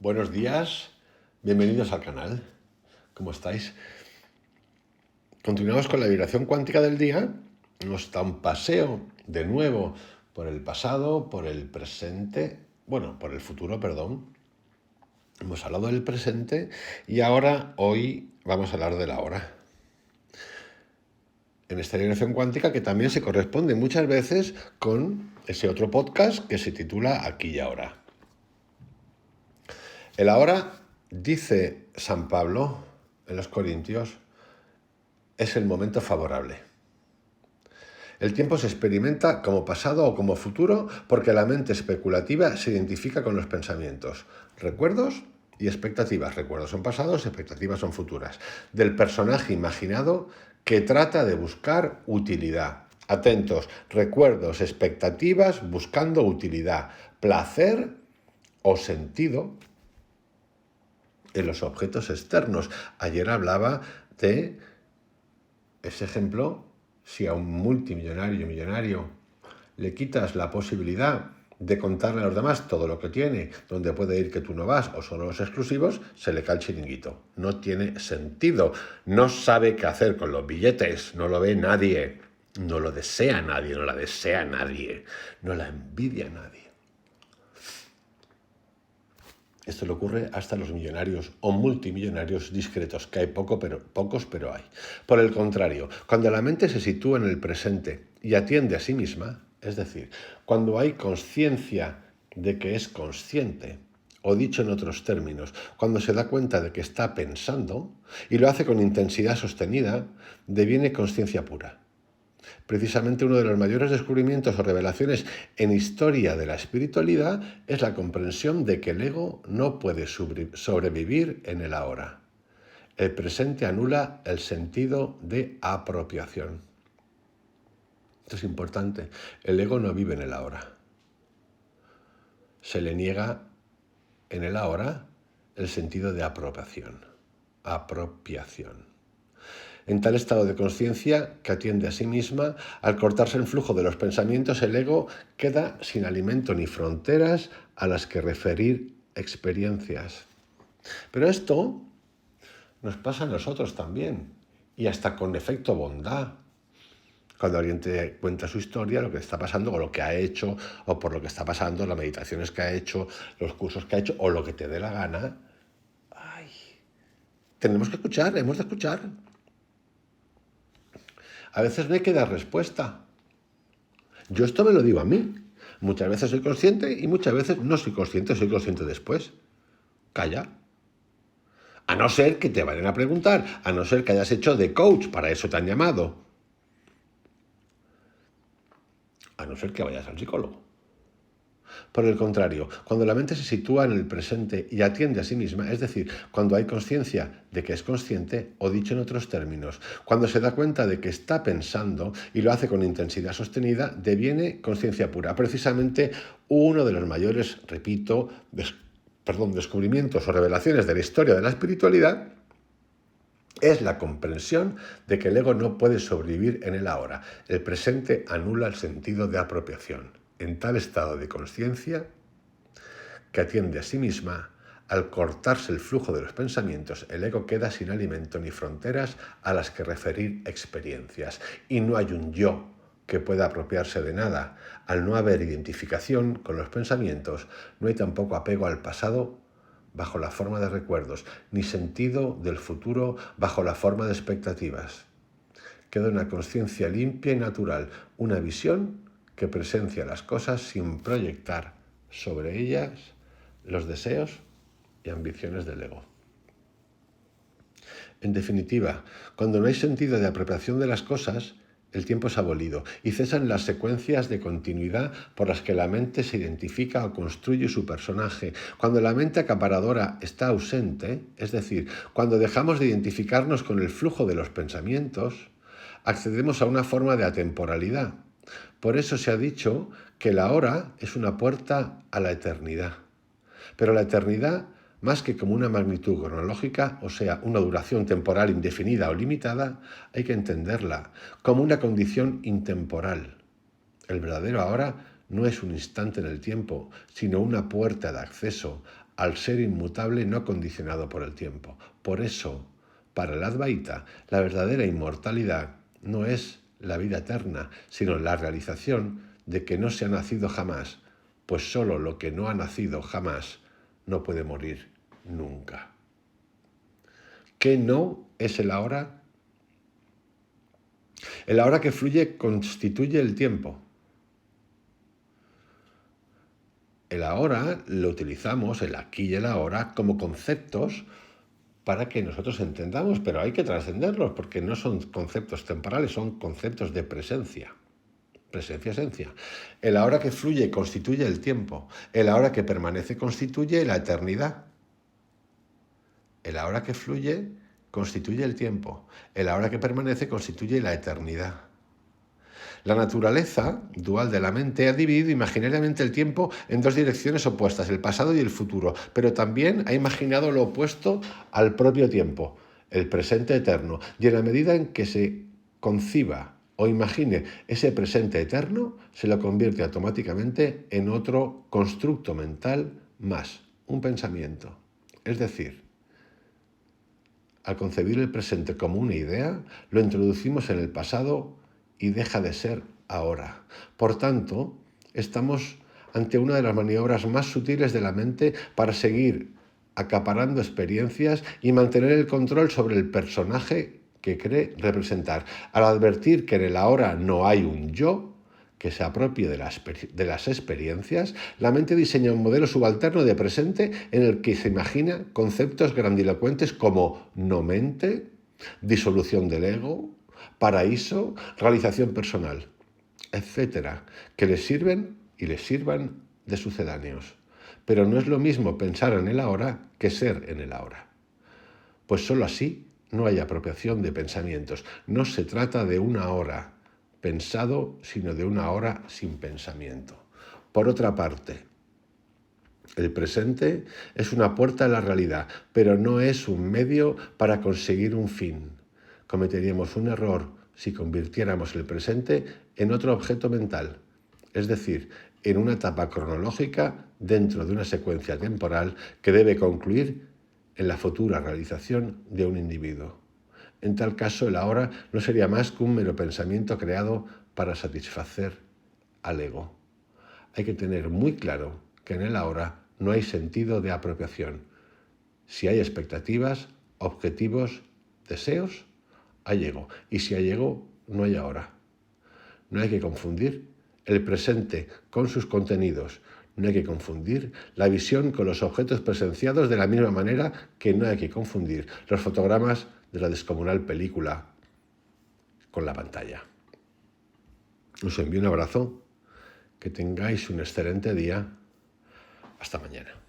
Buenos días, bienvenidos al canal. ¿Cómo estáis? Continuamos con la vibración cuántica del día. Nos da un paseo de nuevo por el pasado, por el presente, por el futuro, perdón. Hemos hablado del presente y hoy vamos a hablar de la hora. En esta vibración cuántica que también se corresponde muchas veces con ese otro podcast que se titula Aquí y Ahora. El ahora, dice San Pablo en los Corintios, es el momento favorable. El tiempo se experimenta como pasado o como futuro porque la mente especulativa se identifica con los pensamientos, recuerdos y expectativas. Recuerdos son pasados, expectativas son futuras. Del personaje imaginado que trata de buscar utilidad. Atentos, recuerdos, expectativas buscando utilidad, placer o sentido en los objetos externos. Ayer hablaba de ese ejemplo. Si a un millonario le quitas la posibilidad de contarle a los demás todo lo que tiene, donde puede ir que tú no vas o solo los exclusivos, se le cae el chiringuito. No tiene sentido. No sabe qué hacer con los billetes. No lo ve nadie. No lo desea nadie. No la desea nadie. No la envidia nadie. Esto le ocurre hasta a los millonarios o multimillonarios discretos, que hay pocos, pero hay. Por el contrario, cuando la mente se sitúa en el presente y atiende a sí misma, es decir, cuando hay conciencia de que es consciente, o dicho en otros términos, cuando se da cuenta de que está pensando y lo hace con intensidad sostenida, deviene conciencia pura. Precisamente uno de los mayores descubrimientos o revelaciones en historia de la espiritualidad es la comprensión de que el ego no puede sobrevivir en el ahora. El presente anula el sentido de apropiación. Esto es importante. El ego no vive en el ahora. Se le niega en el ahora el sentido de apropiación. En tal estado de conciencia que atiende a sí misma, al cortarse el flujo de los pensamientos, el ego queda sin alimento ni fronteras a las que referir experiencias. Pero esto nos pasa a nosotros también, y hasta con efecto bondad. Cuando alguien te cuenta su historia, lo que está pasando, o lo que ha hecho, o por lo que está pasando, las meditaciones que ha hecho, los cursos que ha hecho, o lo que te dé la gana, tenemos que escuchar, hemos de escuchar. A veces no hay que dar respuesta. Yo esto me lo digo a mí. Muchas veces soy consciente y muchas veces no soy consciente después. Calla. A no ser que te vayan a preguntar, a no ser que hayas hecho de coach, para eso te han llamado. A no ser que vayas al psicólogo. Por el contrario, cuando la mente se sitúa en el presente y atiende a sí misma, es decir, cuando hay conciencia de que es consciente, o dicho en otros términos, cuando se da cuenta de que está pensando y lo hace con intensidad sostenida, deviene conciencia pura. Precisamente uno de los mayores, descubrimientos o revelaciones de la historia de la espiritualidad es la comprensión de que el ego no puede sobrevivir en el ahora. El presente anula el sentido de apropiación. En tal estado de conciencia que atiende a sí misma, al cortarse el flujo de los pensamientos, el ego queda sin alimento ni fronteras a las que referir experiencias. Y no hay un yo que pueda apropiarse de nada. Al no haber identificación con los pensamientos, no hay tampoco apego al pasado bajo la forma de recuerdos, ni sentido del futuro bajo la forma de expectativas. Queda una conciencia limpia y natural, una visión que presencia las cosas sin proyectar sobre ellas los deseos y ambiciones del ego. En definitiva, cuando no hay sentido de apropiación de las cosas, el tiempo es abolido y cesan las secuencias de continuidad por las que la mente se identifica o construye su personaje. Cuando la mente acaparadora está ausente, es decir, cuando dejamos de identificarnos con el flujo de los pensamientos, accedemos a una forma de atemporalidad. Por eso se ha dicho que la hora es una puerta a la eternidad. Pero la eternidad, más que como una magnitud cronológica, o sea, una duración temporal indefinida o limitada, hay que entenderla como una condición intemporal. El verdadero ahora no es un instante en el tiempo, sino una puerta de acceso al ser inmutable no condicionado por el tiempo. Por eso, para el Advaita, la verdadera inmortalidad no es la vida eterna, sino la realización de que no se ha nacido jamás, pues solo lo que no ha nacido jamás no puede morir nunca. ¿Qué no es el ahora? El ahora que fluye constituye el tiempo. El ahora lo utilizamos, el aquí y el ahora, como conceptos para que nosotros entendamos, pero hay que trascenderlos porque no son conceptos temporales, son conceptos de presencia. Presencia, esencia. El ahora que fluye constituye el tiempo. El ahora que permanece constituye la eternidad. El ahora que fluye constituye el tiempo. El ahora que permanece constituye la eternidad. La naturaleza dual de la mente ha dividido imaginariamente el tiempo en dos direcciones opuestas, el pasado y el futuro, pero también ha imaginado lo opuesto al propio tiempo, el presente eterno. Y en la medida en que se conciba o imagine ese presente eterno, se lo convierte automáticamente en otro constructo mental más, un pensamiento. Es decir, al concebir el presente como una idea, lo introducimos en el pasado y deja de ser ahora. Por tanto, estamos ante una de las maniobras más sutiles de la mente para seguir acaparando experiencias y mantener el control sobre el personaje que cree representar. Al advertir que en el ahora no hay un yo que se apropie de las experiencias, la mente diseña un modelo subalterno de presente en el que se imagina conceptos grandilocuentes como no mente, disolución del ego, paraíso, realización personal, etcétera, que les sirven y les sirvan de sucedáneos. Pero no es lo mismo pensar en el ahora que ser en el ahora. Pues sólo así no hay apropiación de pensamientos. No se trata de una hora pensado, sino de una hora sin pensamiento. Por otra parte, el presente es una puerta a la realidad, pero no es un medio para conseguir un fin. Cometeríamos un error si convirtiéramos el presente en otro objeto mental, es decir, en una etapa cronológica dentro de una secuencia temporal que debe concluir en la futura realización de un individuo. En tal caso, el ahora no sería más que un mero pensamiento creado para satisfacer al ego. Hay que tener muy claro que en el ahora no hay sentido de apropiación. Si hay expectativas, objetivos, deseos, hay ego. Y si hay ego, no hay ahora. No hay que confundir el presente con sus contenidos. No hay que confundir la visión con los objetos presenciados de la misma manera que no hay que confundir los fotogramas de la descomunal película con la pantalla. Os envío un abrazo, que tengáis un excelente día. Hasta mañana.